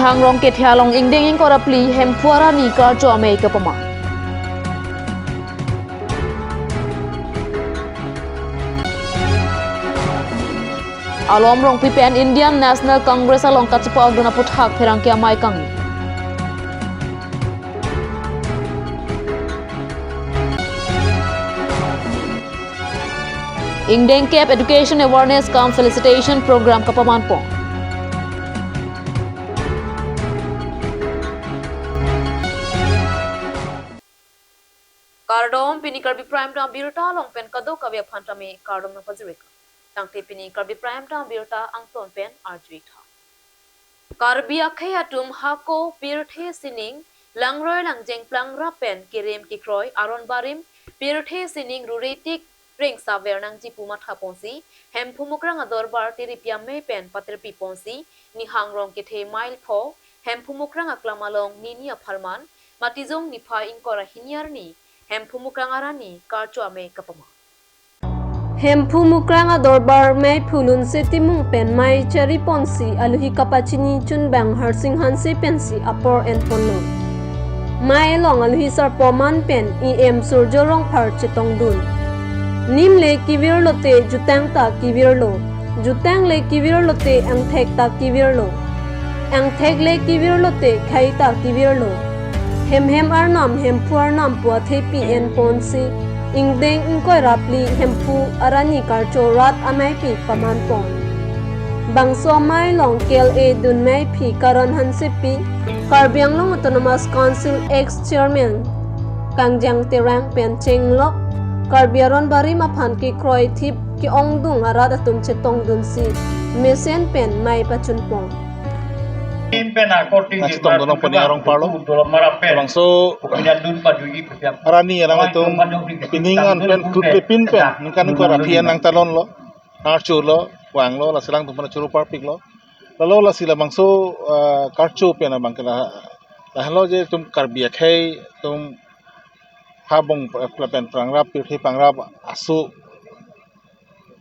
hangrong ke thialong ingdeng ing korapli hempuara ni karjo amei kapama. Alom rong PPN Indian National Congress along katsepa agdona puthak pherang ke amai kang. Ingdeng Cape Education Awareness Camp Felicitation Program kapaman po. Kardom pini karbi prime time birta long pen kado kavya phantame kardom na pazirika. Tangte pini karbi prime time birta angton pen arjuita. Karbi akhai atum hako birthe sining langroy langjeng plangra pen kirem kikroy aron barim birthe sining ruretik ring saver nang jipu matha ponsi hempumukrang adorbar tiripyame pen paterpi ponsi ni hangrong kethe mile pho hempumukrang aklamalong ninia phalman matizong niphai inkora hinyarni hempumukrang arani karcho ame kapama. Hempumukrang adorbar may phulun se timung pen may cheri ponsi aluhi kapachini chunbang harsing hanse pensi apor and ponno. May long aluhi sarpoman pen em surjorong par chitong dun. Nim le kivir lote jutang ta kivir lo. Jutang le kivir lote angthek ta kivir lo. Angthek le kivir lote khai ta kivir lo. Hem arnam hempu arnam puathe PN ponsi ingdeng ingkoi rapli hempu arani karcho rat amai pi paman pon. Bangso mai long kel e dun mai pi karon hanse pi Karbiang Long Autonomous Council ex-chairman Kangjang Terang Pencheng Lok Karbiaron bari maphan ki kroi thip ki ongdung arada tum chetong dun si mesen pen mai pachun pon. Nastong donong paniarong parlo bangso arani yang itu piningan pen kutlipin pen ningkan ko rapian nang talon lo archu lo wang lo la silang tumpan churu parpik lo lalu la sila bangso karchu pen abang kala lahlo je tum karbia khai tum habong pen prangrap pirhi pangrap asu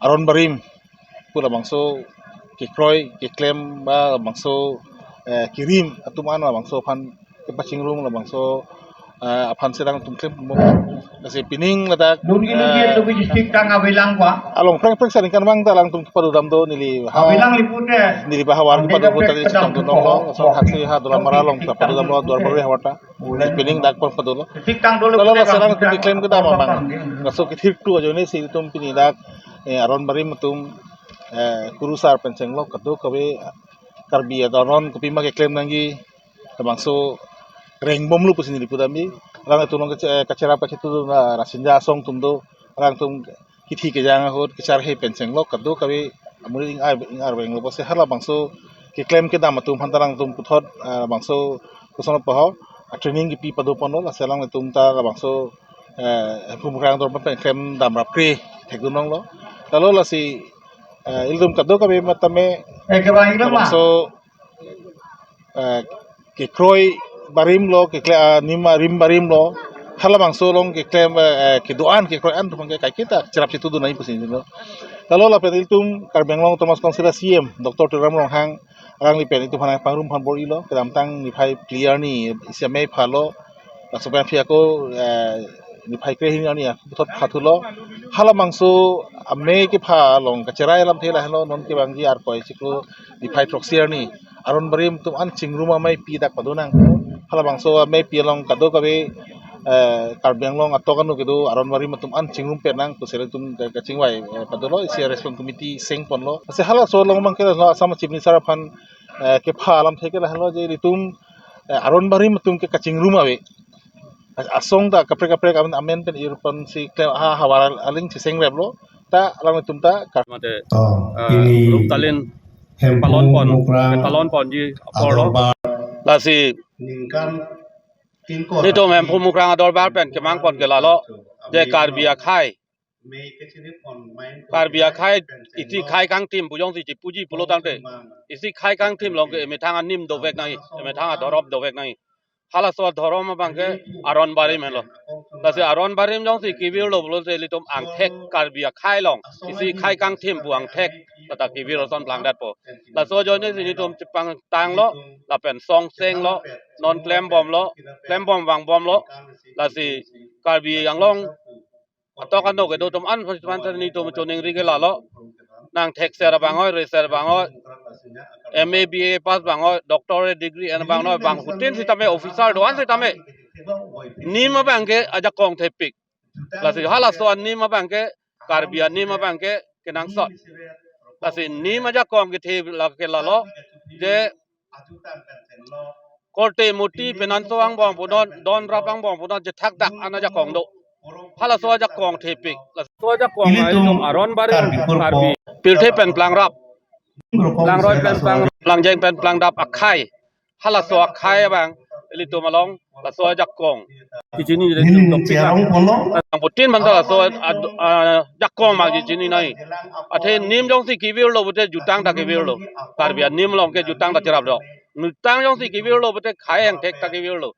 aron barim pula bangso kikroi kiklem ba bangso kirim atuman la bangso pan kepacing room la bangso apan sedang tumklem mo kasi pining ladak along prang saring kan bang talang tum padudam do nili nili bahawar padu ko tadi sedang do no so haksi ha dola maralong padudam lo dor bari hawata pining dak pon padulo kalau la sedang tum claim ke dama bang ngaso kithir tu ajo ni si tum pining dak aron bari mutum kurusar penceng lo kadu kawe karbi adonon kopi make claim nangi bangso reng bom lu pusin di pudambi rang itu nong kacara pa kitu na rasinja song tumdo rang tum kithi ke jang hot kichar he penceng lo kadu kawi amuri ing ar beng lo pose hala bangso ki claim ke dam tum hantarang tum puthot bangso kusono paho training ki pi padu pono la selang tum ta bangso pumrang dor pa claim dam rapre thegdunong lo talo la si ildum kadu kawi matame bangso ki kroi barim lo ke nima rim barim lo hala bangso long ke claim ke doan ke kroan tu pangke kai kita cerap situ dunai pusin lo kalau la pen itum Karbiang Long Thomas Konsila CM Dr. Tiram Long Hang rang li pen itu phana pangrum phan bori lo kedam tang ni phai clear ni siame phalo lasopan phiako ni phai kre hin ani thot phathulo hala bangso ame ke pha long ka cherai lam thela helo non ke bangji ar koi siklo ni phai proxier ni aron barim tum an chingruma mai pi dak padunang hala bangso me pilong kado kabe Karbiang Long atokanu kido aron mari matum an chingrum penang to sele tum ka chingwai padolo isi respond committee seng ponlo se hala so long mang kela asam chief minister phan ke phalam theke la halo je ritum aron mari matum ke kachingrum awe asong da kapre amen pen irpon si ha hawar aling si seng reblo ta alang tum ta mate ini talin palon pon ji aporo la si ni to mem pumukrang ador bar pen kemang pon kelalo je karbia khai iti khai kang tim bujong si puji pulo tangte isi khai kang tim long ke me thang nim do vek nai me thang adorop do vek nai hala so dhorom bangke aron barim helo lasi aron barim jong si kibir lo blo se litum ang thek karbia khai long isi khai kang thim buang thek tata kibir lo son plang dat po la so jo ne si litum chipang tang lo la pen song seng lo non klem bom wang bom lo lasi karbi yang long atau kan do ke do tum an pan ni tum choning ri ke la lo nang thek ser bangoi re ser bangoi MABA pass bangoi doctorate degree and bangoi bang hutin si tame officer doan si tame ni ma bangke aja kong thepik la si hala so ni ma bangke karbia ni ma bangke kenang sot la si ni ma ja kong ke the la ke la lo je korte muti penanso ang bong pudon don rapang bong pudon je thak dak anaja kong do hala so aja kong thepik la so aja kong ai dum aron bare karbi pilthe pen plang rap lang roi pen plang lang jeng pen plang dap akai hala so akai bang eli tu malong la so aja kong di sini de tum ang putin man la so jak kong ma di sini nai athe nim jong si kivir lo bute jutang ta kivir lo karbia nim long ke jutang ta cherap do nutang jong si kivir lo bute khai ang thek ta kivir lo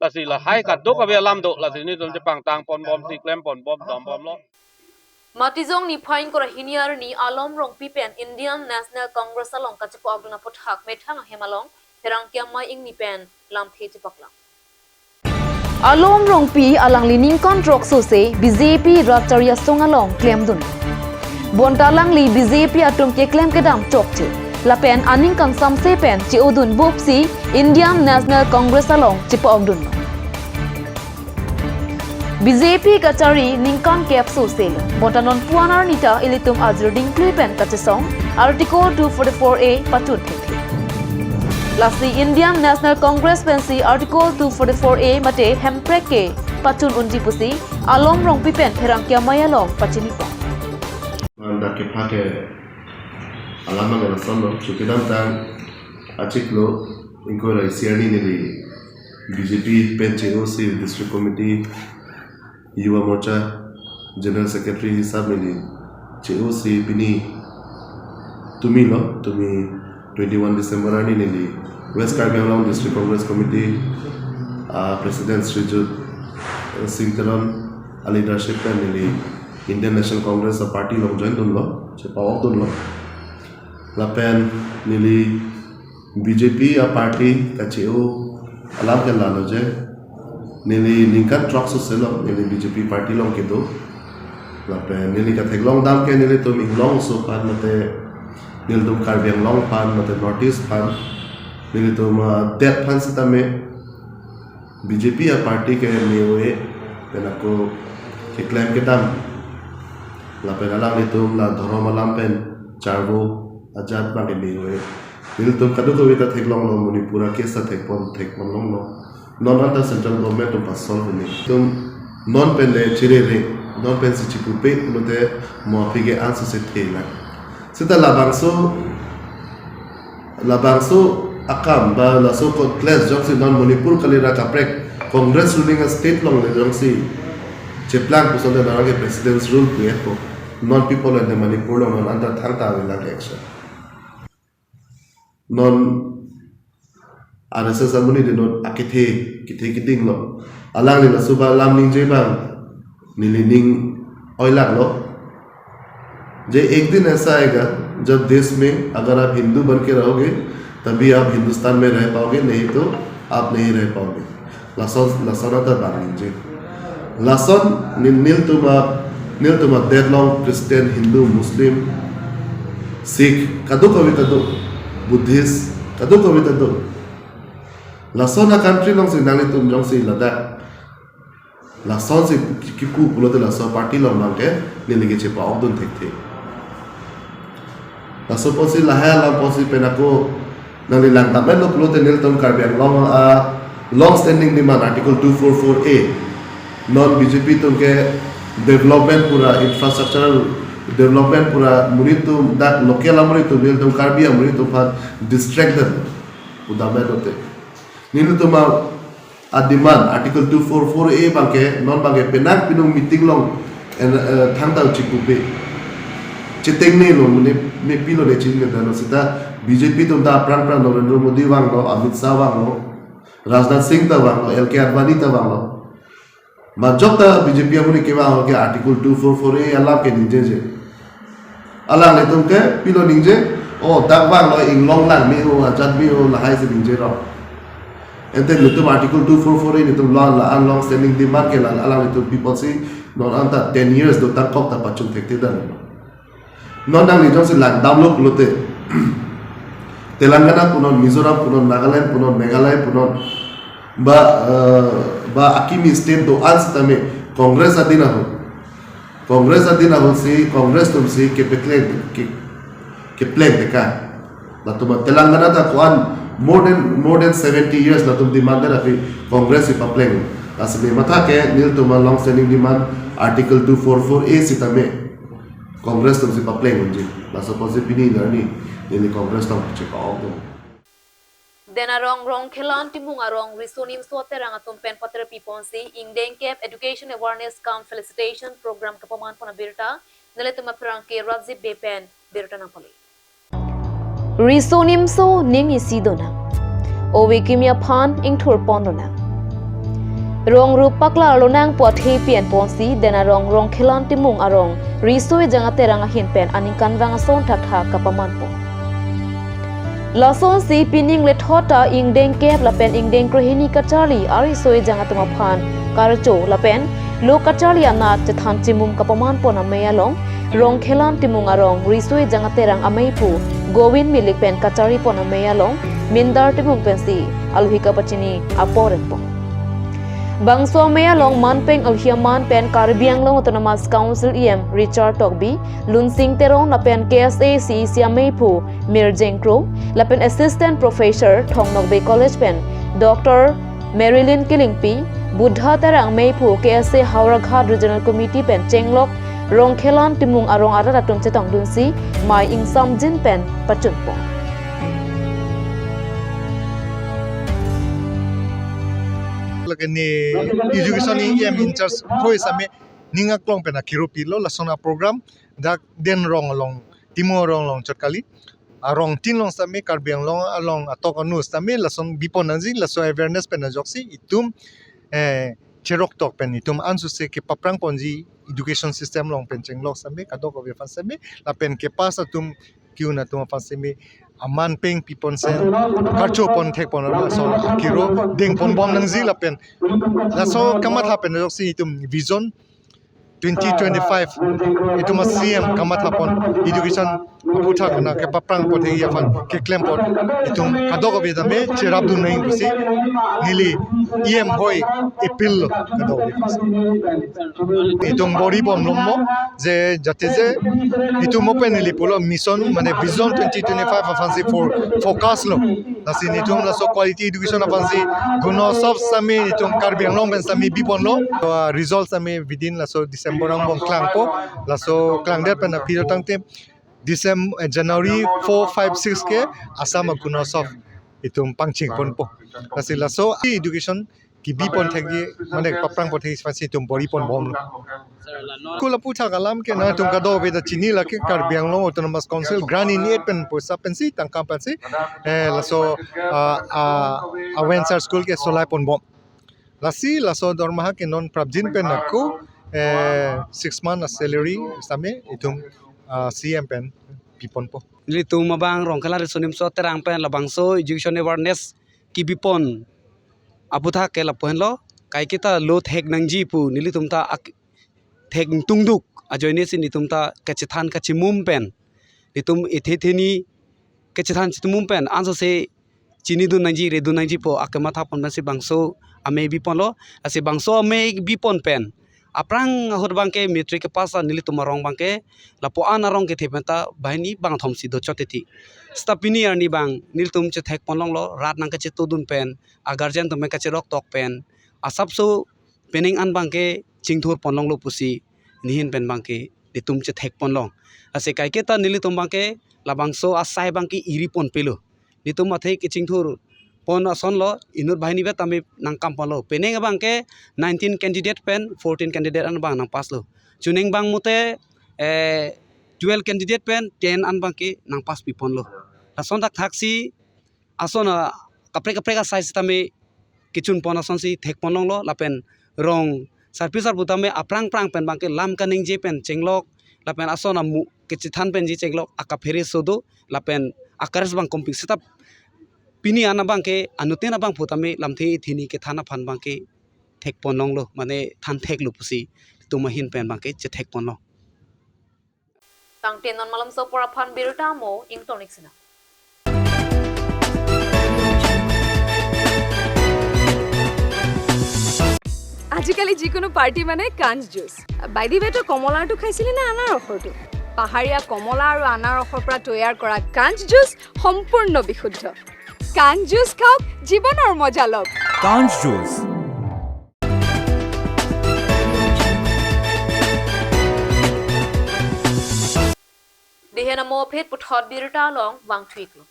la si la hai ka do ka be lam do la si ni tum jepang tang pon bom si klem pon bom dom bom lo Matizong ni phain kora hiniar ni alom rong pipen Indian National Congress along kachipo agna pothak methang hemalong herang kyamai ing ni pen lam the chipaklang alom rong pi alang lining kontrok so se BJP raptaria song along claim dun bontalang li BJP atum ke claim ke dam chok che la pen aning kang sam se pen chi odun bopsi Indian National Congress along chipo agdun BJP kachari ningkan cap so se bontanon puanar nita ilitum azurding klipen kachesong article 244A patut Lastly, Indian National Congress pensi article 244A mate hemprek ke pachun unji pusi alom rong pipen herang kya maya long pachini pa. Anda ke phake alama ngana sono chukidam tang achiklo inko la siani ni BJP penche OC district committee Yuva Morcha general secretary hisab ni COC bini tumi 21 December ani ni West Karbi Anglong District Congress Committee President Srijut Singh Taran leadership and ni Indian National Congress party long join dun lo che pawak dun lo lapen nili BJP party ka cheo alam ke la lo je nili ningkat truck so selo nili BJP party long ke do lapen nili ka theglong dam ke nili to minglong so pan mate nil tum Karbi Anglong pan mate notice pan nili tum det pan sita me BJP party ke mewe penako ke claim ke dam la pen alang ni tum la dhorom alam pen charvo ajat bang mewe nil tum kadu ko wita theglong lo Manipura ke sa thekpon long lo non under central government tum pasol ni tum non pen le chire re non pen si chipu pe lote mo pige ansu se thela sita labangso akam ba la so called class jongsi non Manipur kalira ka prek Congress ruling a state long le jongsi che plan pusol de narage president's rule ku ko non people in the Manipur long non under thangta wala action non RSS amuni de non akithe kiting lo alang ni la suba lam ning je bang नीलिंग oil लो जे एक दिन ऐसा आएगा जब देश में अगर आप हिंदू बन के रहोगे तभी आप हिंदुस्तान में रह पाओगे नहीं तो आप नहीं रह पाओगे लसन बांगे लसन नील तुम देवलॉन्ग क्रिश्चियन हिंदू मुस्लिम सिख कदू कविता दो बुद्धिस्ट कदू कविता दो लसन कंट्री लोग से नानी तुम जों से लदा लासन से किपू पुलोते लासन पार्टी लोग नांगे नीलिगे चेपा ऑब्दुन थे लासन पोसी लाहा लाम पोसी पेनाको नानी लांगता में लोग पुलोते नील तुम Karbi Anglong long standing demand article 244A non BJP तुम के डेवलपमेंट पूरा इंफ्रास्ट्रक्चरल डेवलपमेंट पूरा मुरी तुम दा लोकल मुरी तुम नील तुम Karbi मुरी तुम फार डिस्ट्रैक्टेड उदामे होते नील तुम Adiman article 244A bangke non bangke penak pinung meeting long thang tau chipupe chiteng ne lo me pilo ne chin ne dano sita BJP tum da pran Narendra Modi wang lo Amit Shah wang lo Rajnath Singh tawang lo, LK Advani tawang lo. Majok ta BJP amuni ke wang ke article 244A alam ke ninje je. Alang le tum ke pilo ninje oh dak wang lo ing long lang mi o ajat mi o lahai se ninje ro. Ente lutum article 244A ni tum long la long standing demand ke la alang le tum people si non anta 10 years do tak kok ta pachung tekte dan. Non dang ni jong se lang download lote. Telangana punon, Mizoram punon, Nagaland punon, Meghalaya punon, ba akimi state do ans tame Congress adina ho si Congress tum si ke plan deka. La tum Telangana ta kuan more than 70 years la tum demand na fi Congress ipa plan. Asli mata ke nil tum long standing demand article 244A si tame Congress tum si pa plan unji. La suppose pini ni ini Congress tum check out. Dena rong khilan timung arong risunim sote rang atum pen patra piponsi ingdeng kep education awareness cum felicitation program kapaman pona birta nele tuma prangke Rajib Bepen birta napoli Risonim so ning isidona. Owe kimya phan ing thur pondona. Rong ru pakla lonang pot he pian ponsi dena rong khilan timung arong risoi jangate rang hin pen aninkan rang son thak tha kapaman po. Lason si pining le thota ingdeng kep lapen ingdeng krohini kachali ari soi jangatuma phan karcho lapen lo kachali anat chathan chimum kapaman pona meyalong rong khelan timung arong risoi jangaterang ameipu Govin milik pen kachari pona meyalong mindar timung pensi alhika pachini aporen po Bangso meyalong manpeng alhiaman pen Caribbean long autonomous council Richard Togbi lunsing terong lapen KSA si siameipu Mirjengkro lapen assistant professor Thongnok Bay College pen Dr. Marilyn Kilingpi Buddha terang meipu KSA Hauraghat Regional Committee pen Chenglok rongkhelan timung arong ara ratum chetong dunsi mai ingsam jin pen pachunpo Ni education in charge hoi same ninga klong pena kirupi lo lasona program dak den rong along timo rong long chotkali arong tin long same Caribbean long along atokonu same lason biponanji laso awareness pena joksi itum cherok tok pen itum ansu se ke paprang ponji education system long pen chenglok same kadok of fan same la pen ke pas atum kiuna tum fan same aman peng pipon se karcho pon thek pon la so akiro ding pon bom nang zi la pen la so kamat hapen joksi itum vision 2025 itu CM kamat hapon education puthak na ke paprang pothe ya fan ke claim pot itu kadok be dame cherabdu nei busi nili hoi appeal kadok itu bori bom lommo je jate je itu mopen nili polo mission mane vision 2025 afansi for focus lo nasi itu la so quality education afansi guno sob sami itu Caribbean long ben sami bipon lo results sami within la so December ang bong klang po laso klang det pen apiro tangte December January 4 5 6 ke asam kuno sof itum pangching pon po kasi laso education ki bi pon thegi mane paprang po thegi fasi tum bori pon bom kula pucha galam ke na tum kado ve da chini la ke Caribbean long autonomous council grani net pen po sa pensi tang kampansi laso Awencer school ke solai pon bom lasi laso dormaha ke non prabjin pen nakku 6 months salary same itum CM pen pipon po litung mabang rong kala resonim so terang pen labang so education awareness ki bipon aputha ke lapen lo kai kita lo thek nangji pu nilitum ta thek tungduk ajoine sin nitum ta kachithan kachimum pen litum ethetheni kachithan chitumum pen anso se chini du nangji re du nangji po akama tha pon si bangso ame bipon lo ase bangso ame bipon pen aprang hor bangke metric ke pasa nili tumarong bangke lapo anarong ke thepenta bahini bang thomsi do choteti stapini arni bang nil tum che thek ponlong lo rat nang ke che tudun pen a guardian tum ke che rok tok pen asap so pening an bangke chingthur ponlong lo pusi nihin pen bangke ditum che thek ponlong ase kai ke ta nili tum bangke labang so asai bangke iri pon pelo nitum athei ke chingthur pon ason lo inur bahini bet ami nangkam pon lo peneng bang ke 19 candidate pen 14 candidate an bang nang pas lo chuning bang mute 12 candidate pen 10 an bang ke nang pas pi pon lo ason tak thaksi ason kapre ka size tami kichun ponason si thek ponlong lo lapen rong sarpisar butame aprang prang pen bangke lam kaning je pen chenglok lapen asona mu kichithan pen je chenglok akaphere sodo lapen akares bang kompik setap pini ana bangke anutena bang putame lamthi thini ke thana phan bangke thek ponlong lo mane than thek lu pusi tumahin pen bangke che thek ponlong Tang tenon malam so pora phan biruta mo ingtonik sina. আজিকালি যিকোনো পাৰ্টি মানে কাঞ্জ জুচ বাইদি বেটো কমলাটো খাইছিলি না আনাৰসৰটো পাহাৰীয়া কমলা আৰু আনাৰসৰ পৰা তৈয়াৰ কৰা কাঞ্জ জুচ সম্পূৰ্ণ বিশুদ্ধ কাঞ্জ জুচ খাওক জীৱনৰ মজা লওক কাঞ্জ juice Dihena mo phet puthot biruta long wang thwik lo.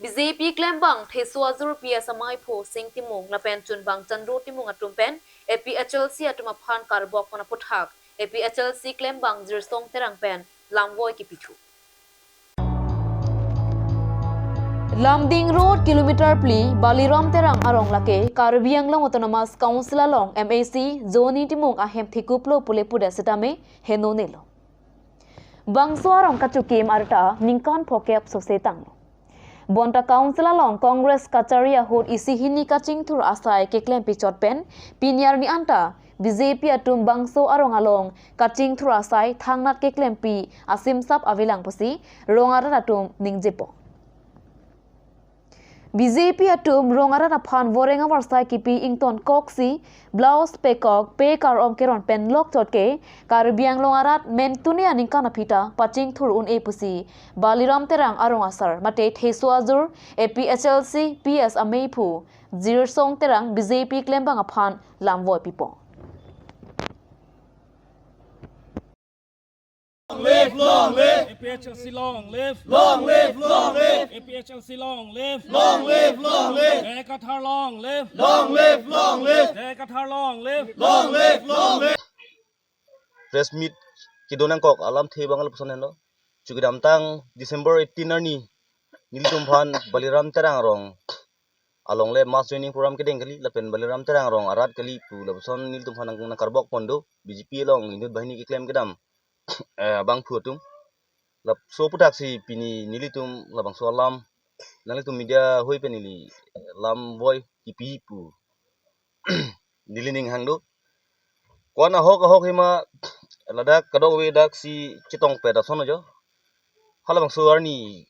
BJP claim bang thesu azur PSMI pho sing timung la pen chun bang chandro timung atum pen APHLC atuma phan karbok kona puthak APHLC claim bang jir song terang pen lamwoi ki pichu. Lamding Road kilometer pli Baliram terang arong lake Karbi Anglong Autonomous Council along MAC zoni timung ahem thikuplo pule puda setame henonelo. Bangso arong kachukim arta ningkan phokep sosetang. Bonta Council along Congress Kacharia hod isihini kaching thur asai ke klem pichot pen pinyar ni anta BJP atum bangso arong along kaching thur asai thangnat ke klem pi asim sap avilang pusi rongara atum ningjepo. BJP atum rongara na phan vorenga warsai kipi ington koksi blouse pekok pe kar om keron pen lok chotke karbiang longarat mentune aningka na pita paching thur un e pusi Baliram terang arong asar mate thesu azur APHLC PS ameipu zir song terang BJP klembang aphan lamwoi pipo Live, long live. APHLC long live. Long live, long live. APHLC long live. Long live, long live. Qatar long live. Long live, long live. Qatar long live. Long live, long live. Press meet kidonang kok alam the bangal pusan hendo. Chukidam tang December 18 arni nilitum phan Baliram terang rong along le mass training program kedeng kali lapen Baliram terang rong arat kali pu lapuson nilitum phan nang karbok pondo BJP long indut bahini ki claim kedam bang phutum lap so putak si pini nilitum labang so alam nalitum media hoi penili lam boy ipi pu nilining hangdo kwana hok hima ladak kadok we dak si chitong peda sono jo halabang so arni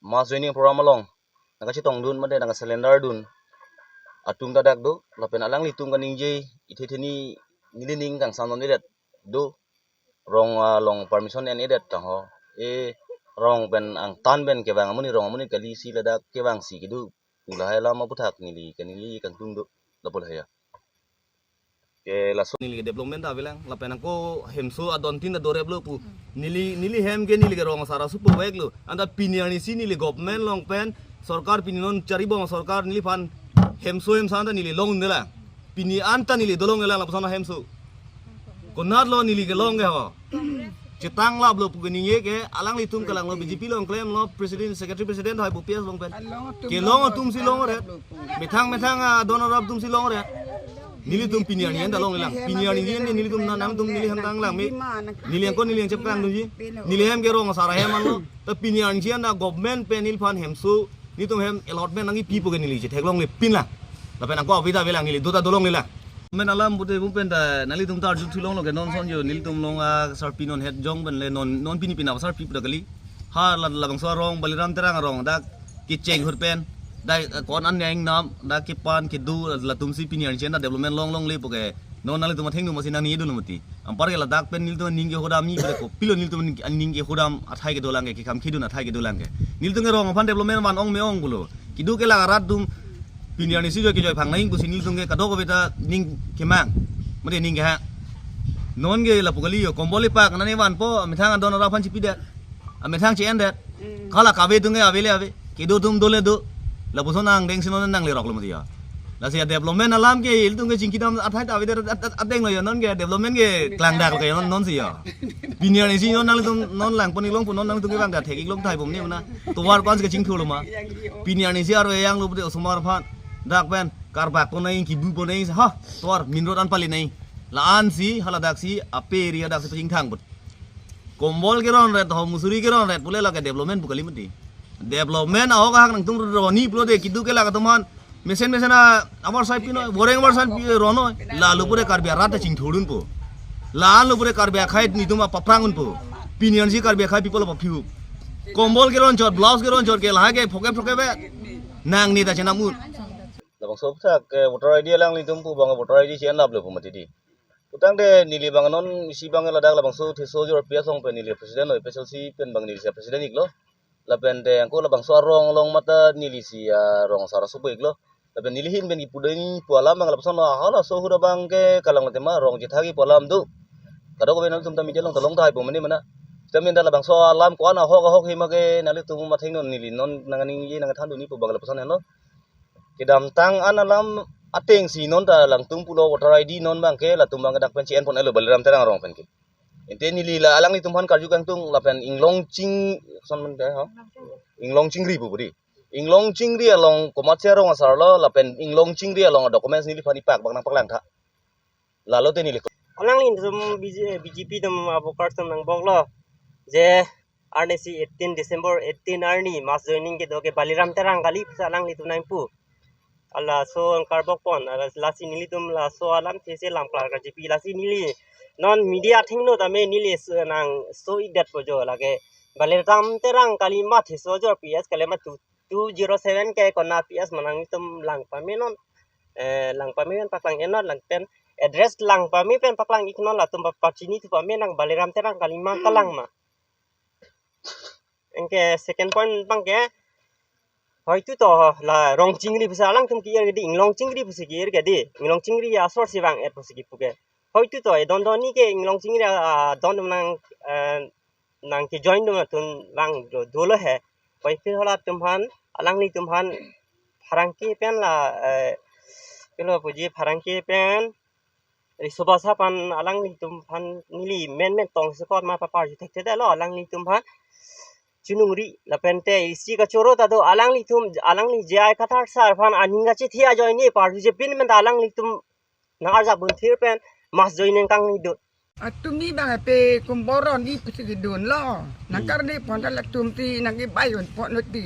mass training program along naga chitong dun made naga cylinder dun atum dadak do lapen alang litum kaning je ithetheni nilining kang sanon det do rong long permission and edit ho rong ben ang tan ben ke bang amuni rong amuni kali si ladak ke bang si kidu ulahai lama puthak nili kanili kang tungdo lapol haya ke laso nili development avilang lapen ko hemso adon tin adore blo pu nili hem ke nili rong sara supo baik lo anda piniani si nili government long pen sarkar pininon cari bong sarkar nili fan hemso hem sanda nili long nila pini anta nili dolong nila lapsana hemso konat lo nili ke long ke ho cetang la blo pugini ye ke alang litum kalang lo BJP long claim lo president secretary president hai bupias long pen ke long tum si long re methang donor rab tum si long re nili tum piniani enda long lang piniani ni nili tum nam tum nili ham tang lang mi nili ko nili chep kang du ji nili hem ke rong sara hem lo ta piniani ji na government pe nil fan hem su ni tum hem allotment nangi pi pogen nili je thek long le pin la pen ko avida velang nili dota dolong nila men alam bute bupen da nali tum tar ju thulong lo ke non son jo nil tum long sar pinon het jong ben le non pini pina sar pi pudakali ha la bang so rong Baliram terang rong da ki cheng hur pen dai kon an yang nam da ki pan ki du la tum si pini an chen da development long le poke non nali tum theng nu masina ni du nuti ampar ke la dak pen nil tum ning ke hodam ni ko pilo nil tum ning ke hodam athai ke dolang ke kam khidun athai ke dolang ke nil tum rong fan development wan ong me ong gulo ki du ke la rat dum piniani si jo ke joy phang nai ku sinil tung ke kadok beta ning kemang made ning ke ha non ge la pukali yo komboli pak nani wan po methang don ra phan chipi det methang chi en det khala ka be tung ge avele ave ke do tum dole do la busonang deng sinon nang le rok lo mutia la sia development alam ke il tung ge jingkidam athai ta ave ateng lo yo non ge development ge klang dak ke non si yo piniani si non nang tung non lang poni long pun non nang tung ge bang da thek ik long thai bom ni na to war kwan ke jing thu lo ma piniani si ar yang lo bu de sumar phan dak pen karbak ponai kibu ponai ha tor minrot an pali nai laan si haladak si ape ria dak si thang but kombol keron red ho musuri keron red pule la ke development bukali mati development aho ka nang tung roni plo de kidu ke la ka tuman mesen na amar sai pino boreng amar sai rono la lu pure karbia rat ching thudun po la lu pure karbia khai ni tuma paprangun po pinion si karbia khai people of piu kombol keron jot blouse keron jot ke la ke phoke be nang ni ta chena mut la bang sob thak voter ID lang li tum pu bang voter ID chen lab le pu mati di utang de nili bang non si bang la dak la bang so thi so jor pia song pe nili president oi special si pen bang nili president iklo la pen de angko la bang so rong long mata nili si rong sara so iklo la pen nili hin ben ipudeng pualam bang la son hala so hu bang ke kalang tema rong jithagi pualam du kado ko benam tum tam mi jelong tolong tai pu mani mana Jamin dah labang so alam ko ana ho hi mage nali tu ma thing non nili non nangani ye nang than du ni pu bang la pasan no kidam tang ana lam ateng si non ta lang tung pulo voter ID non bang ke la tumbang dak pen cien pon elo baleram terang rong pen ke inte nili la alang ni tumhan karju kang tung la pen inglong ching son man de ha inglong chingri pu budi inglong chingri along komat se rong asar lo la pen inglong chingri along documents nili phani pak bang nang paklang tha la lo te nili alang lin tum BJP tum abokar tum nang bong lo je RNC 18 December 18 arni mas joining ke doke baliram terang kali alang li tum nang pu ala so angkar bokpon ala lasi nili tum la so alam these lam klar ka GP lasi nili non media thing no tame nili nang so idat pojo lage baliram terang kali ma thiso jor PS kale ma 207 ke kona PS manang tum lang pamenon lang pamen paklang enot lang pen address lang pami pen paklang iknon la tum pachini tu pamen nang baliram terang kali ma kalang ma engke second point bang ke hoitu to la rong chingri bisa lang tum kier gedi inglong chingri bisa kier gedi inglong chingri ya sor si bang et pusi puke hoitu to don don ni ke inglong chingri don nang ki join dum tun bang dolo he hoi phir hola tumhan alang ni tumhan pharangki pen la pelo puji pharangki pen risubasa pan alang ni tumhan nili men tong sekot ma papar ju thek te lo alang ni tumhan chunungri la pente isi ka choro ta do alang li jai khatar sar phan aninga chi thia join ni par je pin men alang li tum na arja bun thir pen mas join kang ni do atum ni bang pe kumboron ni pisi dun lo nakar ni pon ta tum ti nang ki bai on pon ti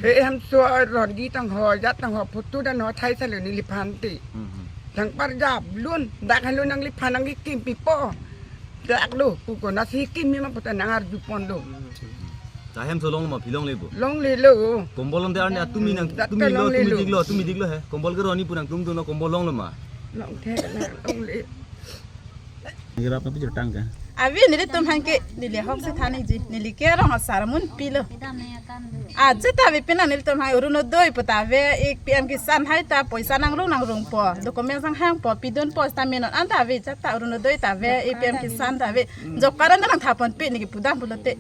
he ham so ron di tang ho yat tang ho putu dan ho thai sa le ni li phan ti tang par jab lun dak halun nang li phan nang ki kim pi po dak lu ku ko na si kim mi ma putan nang ar ju pon do Tahem so long ma philong lebu long le lo kombol on der ne tumi diglo he kombol ke roni punang tum no kombol long lo ma long the na long le ngira apa pijur tangga abi nili tum hanke nili hok se thani ji nili ke rong saramun pilo आज ta vi pina nil tum hai uruno doi pata ve ek pm ki san hai ta poisa nang rong po dokumen sang hang po pidon po sta menon an ta ve cha ta uruno doi ta ve ek pm ki san ta ve jok karan nang thapon pe ni ki pudam pulote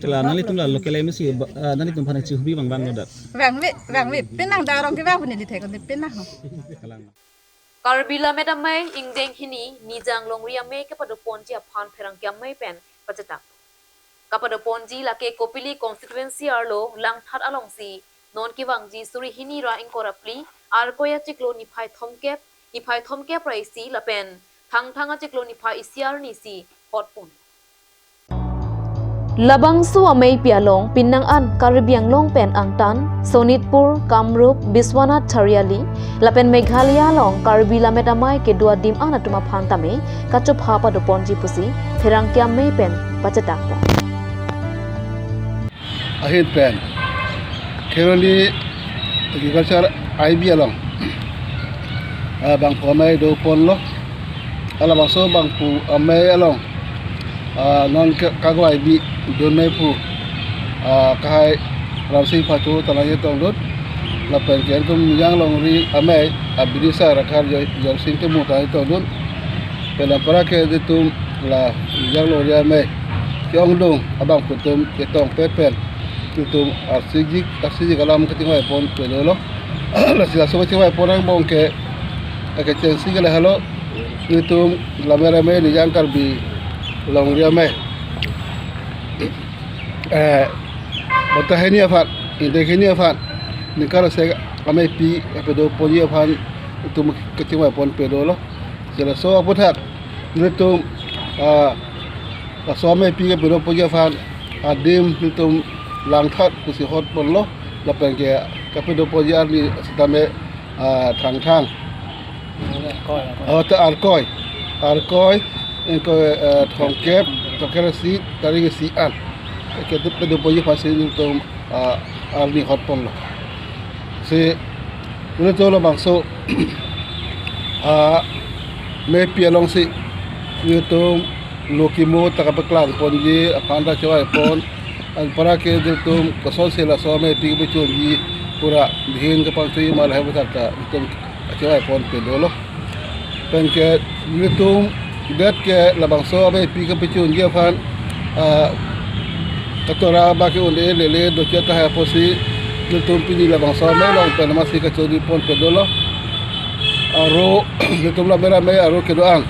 Cela nali tum la lokal emisi nali tum phane chihubi bang bang nodat wang vi pinang darong ki wang ni thai ko pinang Karbila medamai ingdeng hini nijang longria me ke pada ponji aphan pherang kyam mai pen pachatak kapada ponji lake kopili constituency arlo lang that along si non ki wangji suri hini ra inkorapli ar koya chiklo ni phai thomkep rai si lapen thanga chiklo ni phai isiar ni si hotpon Labang su amay pialong pinang an Karibiang long pen angtan Sonitpur Kamrup Biswanath Chariali lapen Meghalaya long Karbila medamai ke dua dim an atuma phantame kachop hapa do ponji pusi pherang kyam mai pen pachatak po ahin pen keroli agriculture IB along bang pomai do pon lo ala baso bang pu amai along non kago IB don mai pu kai ramsi patu tanaya tong dot la pen ken tum yang long ri amai abidi sa rakar jor sin te mutai tong dot pela para ke de tum la yang lo ri amai kyong dong abang putum ke tong pen tum arsiji kalam ketingoi pon pelo lo la sila so ketingoi pon ang bong ke chen sigala halo tum la mera me ni yang karbi long ria me bota henia fat inde henia fat ni kala se ame pi pedo poji phan itu kecima pon pedo lo jela so apu thak itu so ame pi pedo poji phan adim itu lang that kusi hot pon lo la pengke pedo poji ali setame thang ta arkoi engko thongkep si dari si an ke pedo poji phan itu ali hot pon lo si itu lo bangso me pialong si itu lokimo takapeklang ponji apanda coy pon al para ke itu kosol sela so me pi beconji pura dihin ke pangsi mal hai betata itu coy pon pedolo pen ke itu dat ke la bangso me pi ke beconji afan katora ba ke onde lele do cheta ha posi itu pini la bangso me long pen masih ke chodi pon pedolo aro itu la mera me aro ke doang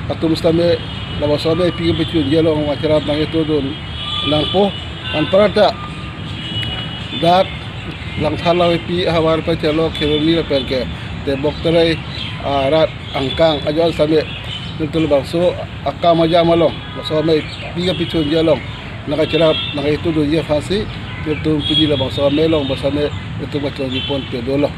atau mustame la basabe pi becu jelo macam nang itu don langpo an parata dak lang thalau pi hawar pa chalo kheloni perke te boktere rat angkang ajo same betul bangso akam aja malong basabe pi becu jelo naga cerap nang itu do je fasi itu pi la bangso melong basane itu macam di pon pedolo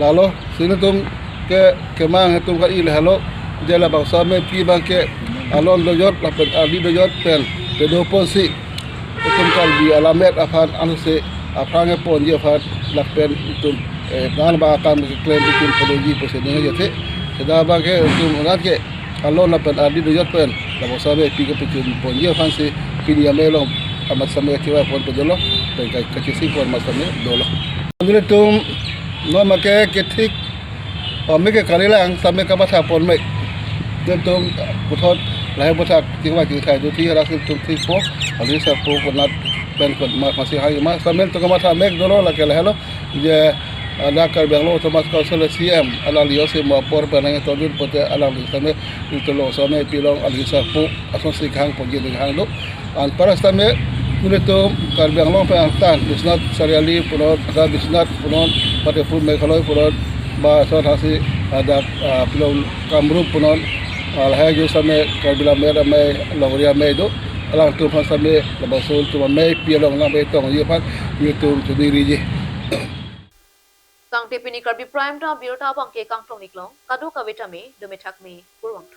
lalu sini tum ke kemang itu kan ile halo jela bangsa me pi bangke alon doyot lapet ali doyot pen pedo ponsi itu kan di alamet afan anse afange pon je afan lapen itu nan ba akan klaim bikin pedoji posene jete seda bangke itu monat ke alon lapet ali doyot pen bangsa me pi ke bikin pon je afan se pini amelong amat sampai cewa pon pedolo pen kacisi pon masame dolo ngile tum no make ketik Meke kalilang sampai ke pasar pon mek, tentu putot lahir putat tinggal di kai tu tiada rasul tu tipu, alih serpu konat pen kon masih hari mas sambil tu ke pasar mek dulu lagi lahir lo, je ada kerja lo termas kau selesai ala lios semua por penanya todun pote ala lios sampai itu lo sampai pilong alih serpu asal hang pon jadi hang lo, an paras sampai itu kerja lo penantan bisnat seriali punot ada bisnat punot pada pun mek kalau punot ba so thasi ada pilon kamru punon al hajo same kabila mera me lawria me do alang tu fa same la basul tu me pilon na be tong ye phat youtube tu diri je Kang tepini karbi prime ta birota bangke kang tong niklong kadu kaweta me domethak me purwang